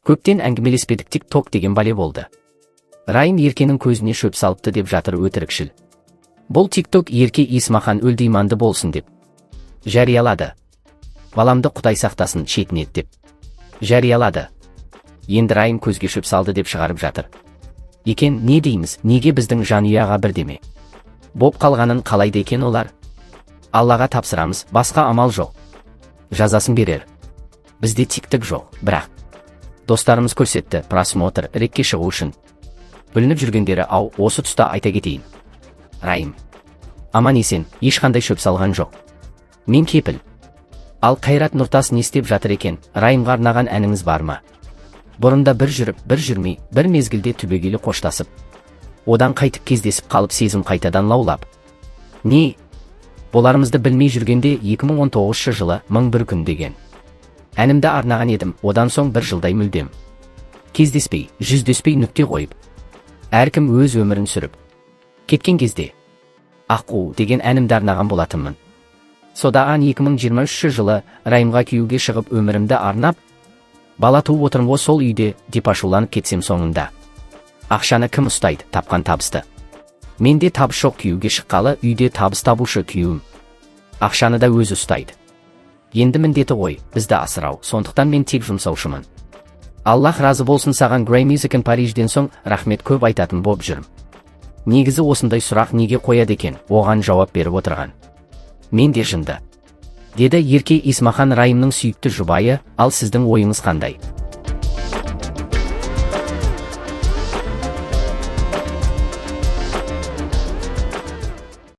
Көптен әңгімелеспедік, TikTok деген бале болды. Райым Еркенің көзіне шөп салыпты деп жатыр өтірікшіл. Бұл TikTok Ерке Исмахан өлді иманды болсын деп жариялады. Баламды Құдай сақтасын шетінет деп жариялады. Енді Райым көзге шөп салды деп шығарып жатыр. Екен, не дейміз, неге біздің жанұяға бірдеме боп қалғанын қалайды екен олар? Аллаға тапсырамыз, басқа амал жоқ. Жазасын берер. Бізде TikTok жоқ, бірақ достарымыз көрсетті, просмотр, рекке шығу үшін. Бүлініп жүргендері ау, осы тұста айта кетейін. Райым аман есен, ешқандай шөп салған жоқ. Мен кепіл. Ал Қайрат Нұртас не істеп жатыр екен? Райымға арнаған әніңіз бар ма? Бұрында бір жүріп, бір жүрмей, бір мезгілде түбегейлі қоштасып, одан қайтып кездесіп қалып сезім қайтадан лаулап. Не? Боларымызды білмей жүргенде 2019 жылы 1001 күн деген әнімді арнаған едім. Одан соң бір жылдай мүлдем кездеспей, жүздеспей нүкте қойып, әркім өз өмірін сүріп кеткен кезде Аққу деген әнімді арнаған болатынмын. Содан 2023 жылы Райымға күйеуге шығып өмірімді арнап, бала туып отырмын, сол үйде деп ашуланып кетсем соңында. Ақшаны кім ұстайды? Тапқан табысты. Менде табыс жоқ, күйеуге шыққалы үйде табыс табушы күйеуім. Ақшаны да өзі ұстайды. Енді міндеті ғой бізді асырау, сондықтан мен тек жұмсаушымын. Аллах разы болсын саған. Grey Music Парижден соң рахмет көп айтатын боп жүрмін. Негізі осындай сұрақ неге қояды екен? Оған жауап беріп отырған мен де жынды, деді Ерке Исмахан, Райымның сүйікті жұбайы. Ал сіздің ойыңыз қандай?